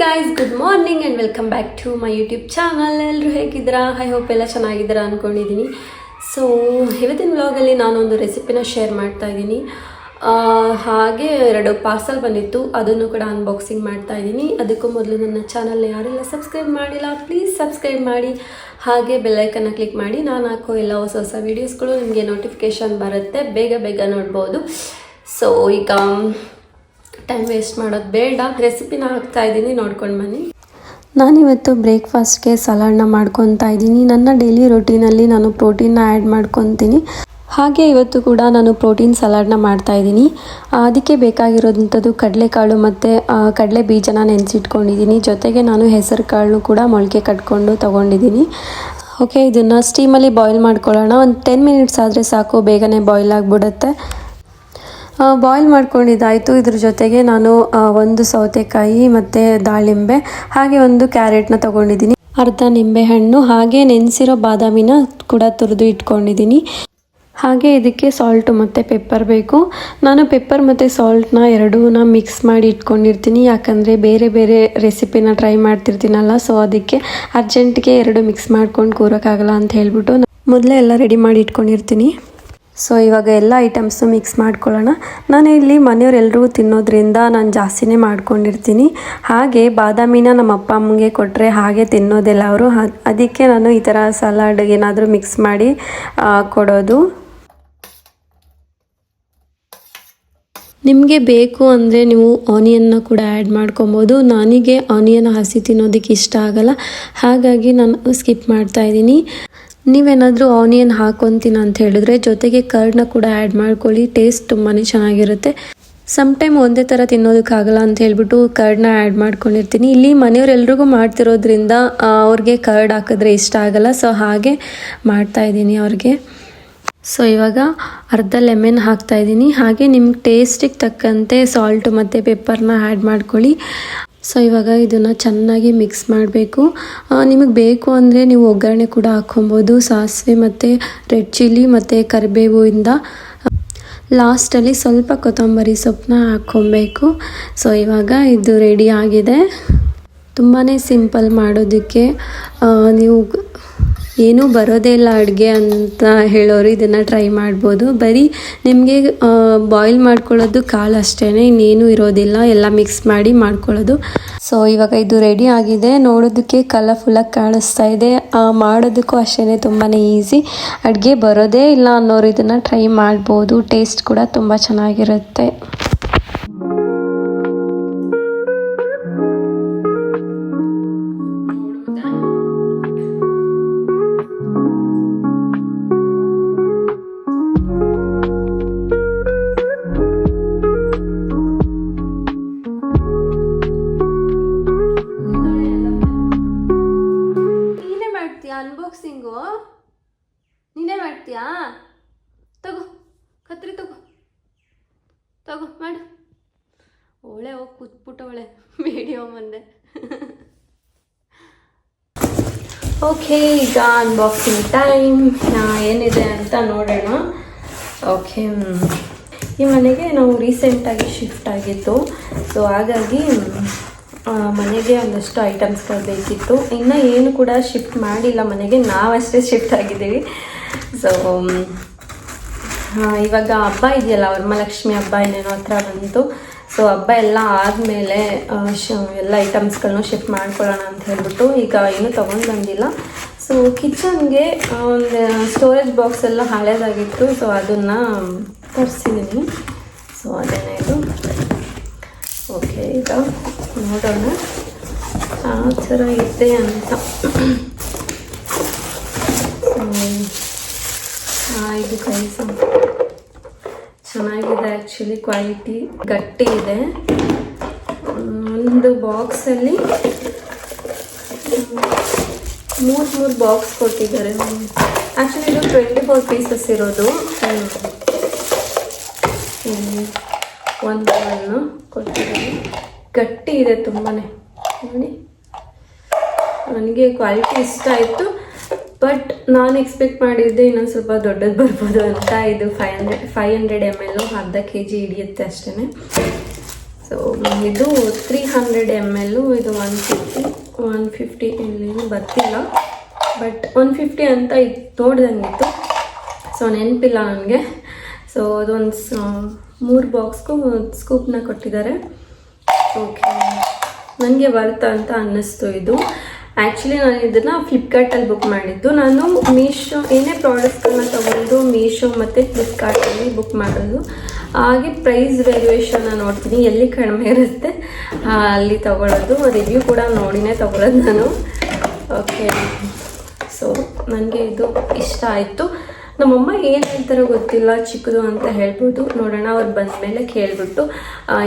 Guys, good morning and welcome back to my YouTube channel. ಎಲ್ಲರೂ ಹೇಗಿದ್ದೀರಾ? I hope ಎಲ್ಲ ಚೆನ್ನಾಗಿದ್ದೀರಾ ಅಂದ್ಕೊಂಡಿದ್ದೀನಿ. ಸೊ ಇವತ್ತಿನ ವ್ಲಾಗಲ್ಲಿ ನಾನೊಂದು ರೆಸಿಪಿನ ಶೇರ್ ಮಾಡ್ತಾ ಇದ್ದೀನಿ. ಹಾಗೆ 2 ಪಾರ್ಸಲ್ ಬಂದಿತ್ತು, ಅದನ್ನು ಕೂಡ ಅನ್ಬಾಕ್ಸಿಂಗ್ ಮಾಡ್ತಾ ಇದ್ದೀನಿ. ಅದಕ್ಕೂ ಮೊದಲು ನನ್ನ ಚಾನಲ್ನ ಯಾರೆಲ್ಲ ಸಬ್ಸ್ಕ್ರೈಬ್ ಮಾಡಿಲ್ಲ ಪ್ಲೀಸ್ ಸಬ್ಸ್ಕ್ರೈಬ್ ಮಾಡಿ, ಹಾಗೆ ಬೆಲ್ಲೈಕನ್ನ ಕ್ಲಿಕ್ ಮಾಡಿ. ನಾನು ಹಾಕೋ ಎಲ್ಲ ಹೊಸ ಹೊಸ ವೀಡಿಯೋಸ್ಗಳು ನಿಮಗೆ ನೋಟಿಫಿಕೇಷನ್ ಬರುತ್ತೆ, ಬೇಗ ನೋಡ್ಬೋದು. ಸೊ ಈಗ ಟೈಮ್ ವೇಸ್ಟ್ ಮಾಡೋದು ಬೇಡ, ರೆಸಿಪಿನ ಹಾಕ್ತಾ ಇದ್ದೀನಿ, ನೋಡ್ಕೊಂಡು ಬನ್ನಿ. ನಾನಿವತ್ತು ಬ್ರೇಕ್ಫಾಸ್ಟ್ಗೆ ಸಲಾಡ್ನ ಮಾಡ್ಕೊತಾ ಇದ್ದೀನಿ. ನನ್ನ ಡೈಲಿ ರೊಟೀನಲ್ಲಿ ನಾನು ಪ್ರೋಟೀನ್ನ ಆ್ಯಡ್ ಮಾಡ್ಕೊತೀನಿ. ಹಾಗೆ ಇವತ್ತು ಕೂಡ ನಾನು ಪ್ರೋಟೀನ್ ಸಲಾಡ್ನ ಮಾಡ್ತಾ ಇದ್ದೀನಿ. ಅದಕ್ಕೆ ಬೇಕಾಗಿರೋದಂಥದ್ದು ಕಡಲೆಕಾಳು ಮತ್ತು ಕಡಲೆ ಬೀಜನ ನೆನೆಸಿಟ್ಕೊಂಡಿದ್ದೀನಿ. ಜೊತೆಗೆ ನಾನು ಹೆಸರು ಕಾಳನ್ನು ಕೂಡ ಮೊಳಕೆ ಕಟ್ಕೊಂಡು ತೊಗೊಂಡಿದ್ದೀನಿ. ಓಕೆ, ಇದನ್ನು ಸ್ಟೀಮಲ್ಲಿ ಬಾಯ್ಲ್ ಮಾಡ್ಕೊಳ್ಳೋಣ. ಒಂದು 10 ಮಿನಿಟ್ಸ್ ಆದರೆ ಸಾಕು, ಬೇಗನೆ ಬಾಯ್ಲ್ ಆಗಿಬಿಡುತ್ತೆ. ಬಾಯ್ಲ್ ಮಾಡ್ಕೊಂಡಿದ್ದಾಯಿತು. ಇದ್ರ ಜೊತೆಗೆ ನಾನು 1 ಸೌತೆಕಾಯಿ ಮತ್ತು ದಾಳಿಂಬೆ ಹಾಗೆ 1 ಕ್ಯಾರೆಟ್ನ ತೊಗೊಂಡಿದ್ದೀನಿ, ಅರ್ಧ ನಿಂಬೆಹಣ್ಣು, ಹಾಗೆ ನೆನೆಸಿರೋ ಬಾದಾಮಿನ ಕೂಡ ತುರಿದು ಇಟ್ಕೊಂಡಿದ್ದೀನಿ. ಹಾಗೆ ಇದಕ್ಕೆ ಸಾಲ್ಟು ಮತ್ತು ಪೆಪ್ಪರ್ ಬೇಕು. ನಾನು ಪೆಪ್ಪರ್ ಮತ್ತು ಸಾಲ್ಟ್ನ ಎರಡೂನ ಮಿಕ್ಸ್ ಮಾಡಿ ಇಟ್ಕೊಂಡಿರ್ತೀನಿ, ಯಾಕಂದರೆ ಬೇರೆ ಬೇರೆ ರೆಸಿಪಿನ ಟ್ರೈ ಮಾಡ್ತಿರ್ತೀನಲ್ಲ, ಸೊ ಅದಕ್ಕೆ ಅರ್ಜೆಂಟ್ಗೆ 2 ಮಿಕ್ಸ್ ಮಾಡ್ಕೊಂಡು ಕೂರೋಕ್ಕಾಗಲ್ಲ ಅಂತ ಹೇಳ್ಬಿಟ್ಟು ಮೊದಲೇ ಎಲ್ಲ ರೆಡಿ ಮಾಡಿ ಇಟ್ಕೊಂಡಿರ್ತೀನಿ. ಸೊ ಇವಾಗ ಎಲ್ಲ ಐಟಮ್ಸು ಮಿಕ್ಸ್ ಮಾಡ್ಕೊಳ್ಳೋಣ. ನಾನು ಇಲ್ಲಿ ಮನೆಯವರೆಲ್ಲರಿಗೂ ತಿನ್ನೋದ್ರಿಂದ ನಾನು ಜಾಸ್ತಿನೇ ಮಾಡ್ಕೊಂಡಿರ್ತೀನಿ. ಹಾಗೆ ಬಾದಾಮಿನ ನಮ್ಮ ಅಪ್ಪ ಅಮ್ಮಗೆ ಕೊಟ್ಟರೆ ಹಾಗೆ ತಿನ್ನೋದಿಲ್ಲ ಅವರು, ಅದಕ್ಕೆ ನಾನು ಈ ಥರ ಸಲಾಡ್ ಏನಾದರೂ ಮಿಕ್ಸ್ ಮಾಡಿ ಕೊಡೋದು. ನಿಮಗೆ ಬೇಕು ಅಂದರೆ ನೀವು ಆನಿಯನ್ನ ಕೂಡ ಆ್ಯಡ್ ಮಾಡ್ಕೊಬೋದು. ನನಗೆ ಆನಿಯನ್ ಹಸಿ ತಿನ್ನೋದಕ್ಕೆ ಇಷ್ಟ ಆಗಲ್ಲ, ಹಾಗಾಗಿ ನಾನು ಸ್ಕಿಪ್ ಮಾಡ್ತಾಯಿದ್ದೀನಿ. ನೀವೇನಾದರೂ ಆನಿಯನ್ ಹಾಕೊತೀನಿ ಅಂತ ಹೇಳಿದ್ರೆ ಜೊತೆಗೆ ಕರ್ಡ್ನ ಕೂಡ ಆ್ಯಡ್ ಮಾಡ್ಕೊಳ್ಳಿ, ಟೇಸ್ಟ್ ತುಂಬಾ ಚೆನ್ನಾಗಿರುತ್ತೆ. ಸಮ್ಟೈಮ್ ಒಂದೇ ಥರ ತಿನ್ನೋದಕ್ಕಾಗಲ್ಲ ಅಂತ ಹೇಳ್ಬಿಟ್ಟು ಕರ್ಡ್ನ ಆ್ಯಡ್ ಮಾಡ್ಕೊಂಡಿರ್ತೀನಿ. ಇಲ್ಲಿ ಮನೆಯವರೆಲ್ರಿಗೂ ಮಾಡ್ತಿರೋದ್ರಿಂದ ಅವ್ರಿಗೆ ಕರ್ಡ್ ಹಾಕಿದ್ರೆ ಇಷ್ಟ ಆಗಲ್ಲ, ಸೊ ಹಾಗೆ ಮಾಡ್ತಾಯಿದ್ದೀನಿ ಅವ್ರಿಗೆ. ಸೊ ಇವಾಗ ಅರ್ಧ ಲೆಮನ್ ಹಾಕ್ತಾಯಿದ್ದೀನಿ. ಹಾಗೆ ನಿಮ್ಗೆ ಟೇಸ್ಟಿಗೆ ತಕ್ಕಂತೆ ಸಾಲ್ಟು ಮತ್ತು ಪೆಪ್ಪರ್ನ ಆ್ಯಡ್ ಮಾಡ್ಕೊಳ್ಳಿ. ಸೊ ಇವಾಗ ಇದನ್ನು ಚೆನ್ನಾಗಿ ಮಿಕ್ಸ್ ಮಾಡಬೇಕು. ನಿಮಗೆ ಬೇಕು ಅಂದರೆ ನೀವು ಒಗ್ಗರಣೆ ಕೂಡ ಹಾಕ್ಕೊಬೋದು, ಸಾಸಿವೆ ಮತ್ತು ರೆಡ್ ಚಿಲ್ಲಿ ಮತ್ತು ಕರಿಬೇವಿಂದ. ಲಾಸ್ಟಲ್ಲಿ ಸ್ವಲ್ಪ ಕೊತ್ತಂಬರಿ ಸೊಪ್ಪನ್ನ ಹಾಕ್ಕೊಬೇಕು. ಸೊ ಇವಾಗ ಇದು ರೆಡಿ ಆಗಿದೆ. ತುಂಬಾ ಸಿಂಪಲ್ ಮಾಡೋದಕ್ಕೆ. ನೀವು ಏನೂ ಬರೋದೇ ಇಲ್ಲ ಅಡುಗೆ ಅಂತ ಹೇಳೋರು ಇದನ್ನು ಟ್ರೈ ಮಾಡ್ಬೋದು. ಬರೀ ನಿಮಗೆ ಬಾಯ್ಲ್ ಮಾಡ್ಕೊಳ್ಳೋದು ಕಾಳು ಅಷ್ಟೇ, ಇನ್ನೇನು ಇರೋದಿಲ್ಲ, ಎಲ್ಲ ಮಿಕ್ಸ್ ಮಾಡಿ ಮಾಡ್ಕೊಳ್ಳೋದು. ಸೊ ಇವಾಗ ಇದು ರೆಡಿ ಆಗಿದೆ. ನೋಡೋದಕ್ಕೆ ಕಲರ್ಫುಲ್ಲಾಗಿ ಕಾಣಿಸ್ತಾ ಇದೆ, ಮಾಡೋದಕ್ಕೂ ಅಷ್ಟೇ ತುಂಬಾ ಈಸಿ. ಅಡುಗೆ ಬರೋದೇ ಇಲ್ಲ ಅನ್ನೋರು ಇದನ್ನು ಟ್ರೈ ಮಾಡ್ಬೋದು, ಟೇಸ್ಟ್ ಕೂಡ ತುಂಬ ಚೆನ್ನಾಗಿರುತ್ತೆ. ಅನ್ಬಾಕ್ಸಿಂಗು ನೀನೇ ಮಾಡ್ತೀಯಾ? ತಗೋ ಕತ್ರಿ, ತಗೋ ಮಾಡು. ಒಳ್ಳೆ ಹೋಗಿ ಕೂತ್ಬಿಟ್ಟವಳೆ ವಿಡಿಯೋ ಮುಂದೆ. ಓಕೆ, ಈಗ ಅನ್ಬಾಕ್ಸಿಂಗ್ ಟೈಮ್. ಏನಿದೆ ಅಂತ ನೋಡೋಣ. ಓಕೆ, ಈ ಮನೆಗೆ ನಾವು ರೀಸೆಂಟಾಗಿ ಶಿಫ್ಟ್ ಆಗಿತ್ತು, ಸೊ ಹಾಗಾಗಿ ಮನೆಗೆ ಒಂದಷ್ಟು ಐಟಮ್ಸ್ಗಳು ಬೇಕಿತ್ತು. ಇನ್ನು ಏನು ಕೂಡ ಶಿಫ್ಟ್ ಮಾಡಿಲ್ಲ ಮನೆಗೆ, ನಾವಷ್ಟೇ ಶಿಫ್ಟ್ ಆಗಿದ್ದೀವಿ. ಸೊ ಇವಾಗ ಹಬ್ಬ ಇದೆಯಲ್ಲ, ವರಮಹಾಲಕ್ಷ್ಮಿ ಹಬ್ಬ ಇನ್ನೇನೋ ಹತ್ರ ಬಂತು. ಸೊ ಹಬ್ಬ ಎಲ್ಲ ಆದಮೇಲೆ ಎಲ್ಲ ಐಟಮ್ಸ್ಗಳನ್ನೂ ಶಿಫ್ಟ್ ಮಾಡ್ಕೊಳ್ಳೋಣ ಅಂತ ಹೇಳ್ಬಿಟ್ಟು ಈಗ ಏನೂ ತೊಗೊಂಡು ಬಂದಿಲ್ಲ. ಸೊ ಕಿಚನ್ಗೆ ಒಂದು ಸ್ಟೋರೇಜ್ ಬಾಕ್ಸ್ ಎಲ್ಲ ಹಳೇದಾಗಿತ್ತು, ಸೊ ಅದನ್ನು ತರಿಸಿದ್ದೀನಿ. ಸೊ ಅದೇನೇ ಇದು. ಓಕೆ, ಈಗ ನೋಡೋಣ ಆ ಥರ ಇದೆ ಅಂತ. ಇದು ಕೈಸ ಚೆನ್ನಾಗಿದೆ, ಆ್ಯಕ್ಚುಲಿ ಕ್ವಾಲಿಟಿ ಗಟ್ಟಿ ಇದೆ. ಒಂದು ಬಾಕ್ಸಲ್ಲಿ 3 ಬಾಕ್ಸ್ ಕೊಟ್ಟಿದ್ದಾರೆ. ಆ್ಯಕ್ಚುಲಿ ಇದು 24 ಪೀಸಸ್ ಇರೋದು. ಒಂದು ಕೊಟ್ಟಿದ್ದಾರೆ, ಗಟ್ಟಿ ಇದೆ ತುಂಬಾ. ನೋಡಿ, ನನಗೆ ಕ್ವಾಲಿಟಿ ಇಷ್ಟ ಆಯಿತು, ಬಟ್ ನಾನು ಎಕ್ಸ್ಪೆಕ್ಟ್ ಮಾಡಿದ್ದೆ ಇನ್ನೊಂದು ಸ್ವಲ್ಪ ದೊಡ್ಡದು ಬರ್ಬೋದು ಅಂತ. ಇದು 500 ml, ಅರ್ಧ kg ಹಿಡಿಯುತ್ತೆ ಅಷ್ಟೇ. ಸೊ ಇದು 300 ml, ಇದು 150 ಇಲ್ಲಿ ಬರ್ತಿಲ್ಲ, ಬಟ್ 150 ಅಂತ ಇತ್ತು, ನೋಡ್ದಂಗಿತ್ತು. ಸೊ ನೆನಪಿಲ್ಲ ನನಗೆ. ಸೊ ಅದೊಂದು 3 ಬಾಕ್ಸ್ಗೂ ಸ್ಕೂಪ್ನ ಕೊಟ್ಟಿದ್ದಾರೆ. ಓಕೆ, ನನಗೆ ಬರ್ತಾ ಅಂತ ಅನ್ನಿಸ್ತು ಇದು. ಆ್ಯಕ್ಚುಲಿ ನಾನು ಇದನ್ನು ಫ್ಲಿಪ್ಕಾರ್ಟಲ್ಲಿ ಬುಕ್ ಮಾಡಿದ್ದು. ನಾನು ಮೀಶೋ ಏನೇ ಪ್ರಾಡಕ್ಟ್ಗಳನ್ನ ತೊಗೊಂಡು ಮೀಶೋ ಮತ್ತು ಫ್ಲಿಪ್ಕಾರ್ಟಲ್ಲಿ ಬುಕ್ ಮಾಡೋದು. ಹಾಗೆ ಪ್ರೈಸ್ ವೇರಿಯೇಷನ್ನ ನೋಡ್ತೀನಿ, ಎಲ್ಲಿ ಕಡಿಮೆ ಇರುತ್ತೆ ಅಲ್ಲಿ ತೊಗೊಳ್ಳೋದು. ರಿವ್ಯೂ ಕೂಡ ನೋಡಿನೇ ತೊಗೊಳ್ಳೋದು ನಾನು. ಓಕೆ, ಸೊ ನನಗೆ ಇದು ಇಷ್ಟ ಆಯಿತು. ನಮ್ಮಮ್ಮ ಏನು ಹೇಳ್ತಾರೋ ಗೊತ್ತಿಲ್ಲ, ಚಿಕ್ಕದು ಅಂತ ಹೇಳ್ಬೋದು. ನೋಡೋಣ, ಅವ್ರು ಬಂದ ಮೇಲೆ ಕೇಳಿಬಿಟ್ಟು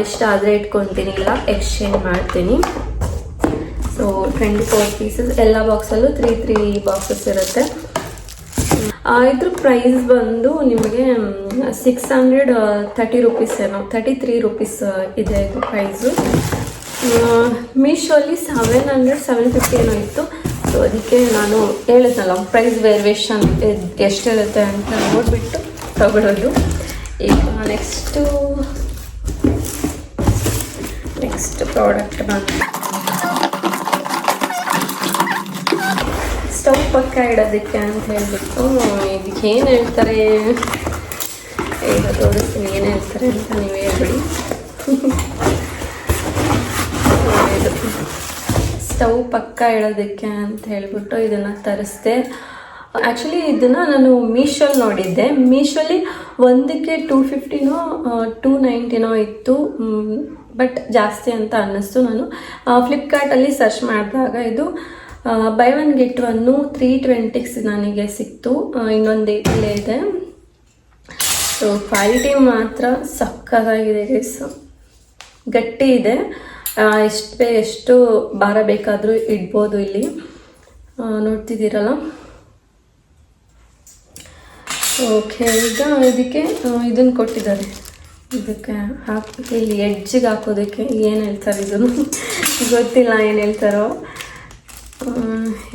ಇಷ್ಟ ಆದರೆ ಇಟ್ಕೊತೀನಿ, ಇಲ್ಲ ಎಕ್ಸ್ಚೇಂಜ್ ಮಾಡ್ತೀನಿ. ಸೊ 24 ಪೀಸಸ್, ಎಲ್ಲ ಬಾಕ್ಸಲ್ಲೂ 3 ಬಾಕ್ಸಸ್ ಇರುತ್ತೆ. ಇದ್ರ ಪ್ರೈಸ್ ಬಂದು ನಿಮಗೆ 630 ರುಪೀಸ್ ಏನೋ, 33 ರುಪೀಸ್ ಇದೆ ಇದು ಪ್ರೈಸು. ಮೀಶೋಲ್ಲಿ 750 ಏನೋ ಇತ್ತು. ಸೊ ಅದಕ್ಕೆ ನಾನು ಹೇಳಿದ್ನಲ್ಲ, ಪ್ರೈಸ್ ವೇರಿಯೇಷನ್ ಎಷ್ಟಿರುತ್ತೆ ಅಂತ ನೋಡಿಬಿಟ್ಟು ತಗೊಳ್ಳೋದು. ಈಗ ನೆಕ್ಸ್ಟ್ ಪ್ರಾಡಕ್ಟ್ ಬಂದು ಸ್ಟವ್ ಪಕ್ಕ ಇಡೋದಕ್ಕೆ ಅಂತ ಹೇಳ್ಬಿಟ್ಟು, ಇದಕ್ಕೆ ಏನು ಹೇಳ್ತಾರೆ ಈಗ ತೋರಿಸ್ತೀನಿ, ಏನು ಹೇಳ್ತಾರೆ ಅಂತ ನೀವೇ ಹೇಳ್ಬಿಡಿ. ಇದು ಸ್ಟವ್ ಪಕ್ಕ ಇಡೋದಕ್ಕೆ ಅಂತ ಹೇಳ್ಬಿಟ್ಟು ಇದನ್ನು ತರಿಸ್ದೆ. ಆ್ಯಕ್ಚುಲಿ ಇದನ್ನು ನಾನು ಮೀಶೋಲ್ಲಿ ನೋಡಿದ್ದೆ. ಮೀಶೋಲಿ ಒಂದಕ್ಕೆ 250ನೋ 290ನೋ ಇತ್ತು, ಬಟ್ ಜಾಸ್ತಿ ಅಂತ ಅನ್ನಿಸ್ತು. ನಾನು ಫ್ಲಿಪ್ಕಾರ್ಟಲ್ಲಿ ಸರ್ಚ್ ಮಾಡಿದಾಗ ಇದು ಬೈ 1 get 1 320 ನನಗೆ ಸಿಕ್ತು. ಇನ್ನೊಂದು ಇಲ್ಲೇ ಇದೆ. ಸೊ ಕ್ವಾಲಿಟಿ ಮಾತ್ರ ಸಕ್ಕತ್ತಾಗಿದೆ ಗೈಸ್, ಗಟ್ಟಿ ಇದೆ. ಎಷ್ಟು ಭಾರ ಬೇಕಾದರೂ ಇಡ್ಬೋದು ಇಲ್ಲಿ, ನೋಡ್ತಿದ್ದೀರಲ್ಲ. ಓಕೆ, ಈಗ ಇದಕ್ಕೆ ಇದನ್ನು ಕೊಟ್ಟಿದ್ದಾರೆ, ಇದಕ್ಕೆ ಹಾಕಿ ಇಲ್ಲಿ ಎಡ್ಜಿಗೆ ಹಾಕೋದಕ್ಕೆ ಏನು ಹೇಳ್ತಾರೆ ಇದನ್ನು ಗೊತ್ತಿಲ್ಲ ಏನು ಹೇಳ್ತಾರೋ.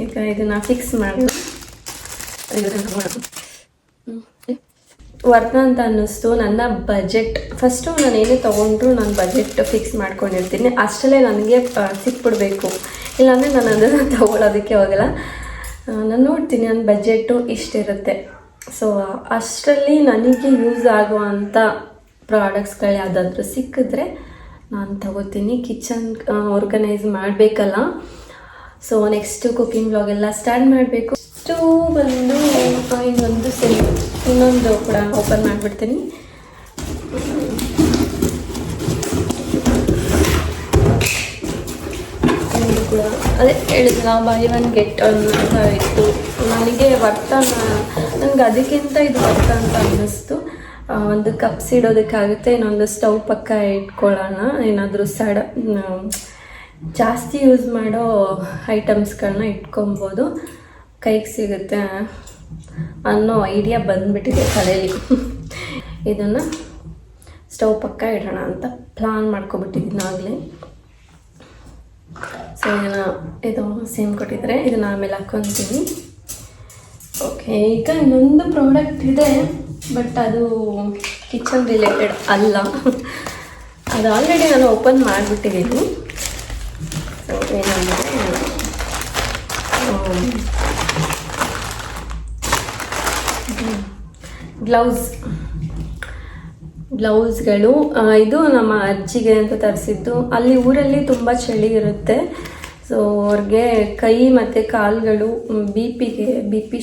ಈಗ ಇದನ್ನು ಫಿಕ್ಸ್ ಮಾಡಿ ವರ್ತ ಅಂತ ಅನ್ನಿಸ್ತು. ನನ್ನ ಬಜೆಟ್ ಫಸ್ಟು ನಾನು ಏನೇ ತೊಗೊಂಡ್ರು ನಾನು ಬಜೆಟ್ ಫಿಕ್ಸ್ ಮಾಡ್ಕೊಂಡಿರ್ತೀನಿ. ಅಷ್ಟರಲ್ಲೇ ನನಗೆ ಸಿಕ್ಬಿಡ್ಬೇಕು, ಇಲ್ಲಾಂದರೆ ನಾನು ಅದನ್ನು ತೊಗೊಳೋದಕ್ಕೆ ಹೋಗಲ್ಲ. ನಾನು ನೋಡ್ತೀನಿ ನನ್ನ ಬಜೆಟು ಇಷ್ಟಿರುತ್ತೆ. ಸೊ ಅಷ್ಟರಲ್ಲಿ ನನಗೆ ಯೂಸ್ ಆಗುವಂಥ ಪ್ರಾಡಕ್ಟ್ಸ್ಗಳು ಯಾವುದಾದ್ರೂ ಸಿಕ್ಕಿದ್ರೆ ನಾನು ತಗೋತೀನಿ. ಕಿಚನ್ ಆರ್ಗನೈಸ್ ಮಾಡಬೇಕಲ್ಲ. ಸೊ ನೆಕ್ಸ್ಟು ಕುಕಿಂಗ್ ವ್ಲಾಗ್ ಎಲ್ಲ ಸ್ಟಾರ್ಟ್ ಮಾಡಬೇಕು. ಇಷ್ಟು ಬಂದು ಇನ್ನೊಂದು ಕೂಡ ಓಪನ್ ಮಾಡಿಬಿಡ್ತೀನಿ. ಕೂಡ ಅದೇ ಹೇಳಿದ್ನ ಬೈ 1 get 1 ಅಂತ ಇತ್ತು. ನನಗೆ ನನಗೆ ಅದಕ್ಕಿಂತ ಇದು ವರ್ತ ಅಂತ ಅನ್ನಿಸ್ತು. ಒಂದು ಕಪ್ಸ್ ಇಡೋದಕ್ಕಾಗುತ್ತೆ, ಇನ್ನೊಂದು ಸ್ಟವ್ ಪಕ್ಕ ಇಟ್ಕೊಳ್ಳೋಣ, ಏನಾದರೂ ಜಾಸ್ತಿ ಯೂಸ್ ಮಾಡೋ ಐಟಮ್ಸ್ಗಳನ್ನ ಇಟ್ಕೊಬೋದು, ಕೈಗೆ ಸಿಗುತ್ತೆ ಅನ್ನೋ ಐಡಿಯಾ ಬಂದುಬಿಟ್ಟಿದೆ ತಲೆಯಲ್ಲಿ. ಇದನ್ನು ಸ್ಟವ್ ಪಕ್ಕ ಇಡೋಣ ಅಂತ ಪ್ಲಾನ್ ಮಾಡ್ಕೊಬಿಟ್ಟಿದ್ದೀನಿ ಆಗಲೇ. ಸೊ ಇದು ಸೇಮ್ ಕೊಟ್ಟಿದ್ದಾರೆ, ಇದನ್ನು ಆಮೇಲೆ ಹಾಕ್ಕೊತೀನಿ. ಓಕೆ, ಈಗ ಇನ್ನೊಂದು ಪ್ರಾಡಕ್ಟ್ ಇದೆ, ಬಟ್ ಅದು ಕಿಚನ್ ರಿಲೇಟೆಡ್ ಅಲ್ಲ. ಅದು ಆಲ್ರೆಡಿ ನಾನು ಓಪನ್ ಮಾಡಿಬಿಟ್ಟಿದ್ದೀನಿ. ಸೊ ಏನಂದರೆ ಗ್ಲೌಸ್ಗಳು. ಇದು ನಮ್ಮ ಅಜ್ಜಿಗೆ ಅಂತ ತರಿಸಿದ್ದು. ಅಲ್ಲಿ ಊರಲ್ಲಿ ತುಂಬ ಚಳಿ ಇರುತ್ತೆ. ಸೊ ಅವ್ರಿಗೆ ಕೈ ಮತ್ತು ಕಾಲುಗಳು ಬಿ ಪಿ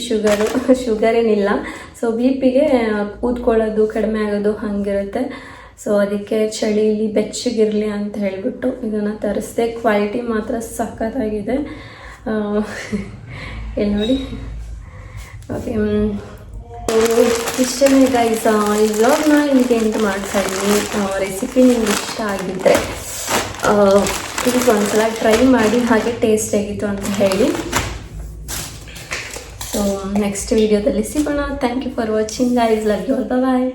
ಶುಗರೇನಿಲ್ಲ. ಸೊ ಬಿ ಪಿಗೆ ಕೂತ್ಕೊಳ್ಳೋದು ಕಡಿಮೆ ಆಗೋದು ಹಾಗಿರುತ್ತೆ. ಸೊ ಅದಕ್ಕೆ ಚಳಿಲಿ ಬೆಚ್ಚಗಿರಲಿ ಅಂತ ಹೇಳಿಬಿಟ್ಟು ಇದನ್ನು ತರಿಸ್ದೆ. ಕ್ವಾಲಿಟಿ ಮಾತ್ರ ಸಖತ್ತಾಗಿದೆ, ಇಲ್ಲಿ ನೋಡಿ. ಓಕೆ, ಇಷ್ಟೇ ಗೈಸ್, ಈ ವ್ಲಾಗ್ನ ಇಲ್ಲಿಗೆ ಎಂಟು ಮಾಡ್ತಾಯಿದ್ದೀನಿ. ರೆಸಿಪಿ ನಿಮ್ಗೆ ಇಷ್ಟ ಆಗಿದ್ದರೆ ಪ್ಲೀಸ್ ಒಂದ್ಸಲ ಟ್ರೈ ಮಾಡಿ, ಹಾಗೆ ಟೇಸ್ಟ್ ಆಗಿತ್ತು ಅಂತ ಹೇಳಿ. ಸೊ ನೆಕ್ಸ್ಟ್ ವಿಡಿಯೋದಲ್ಲಿ ಸಿಗೋಣ. Thank you for watching guys, love you all, bye.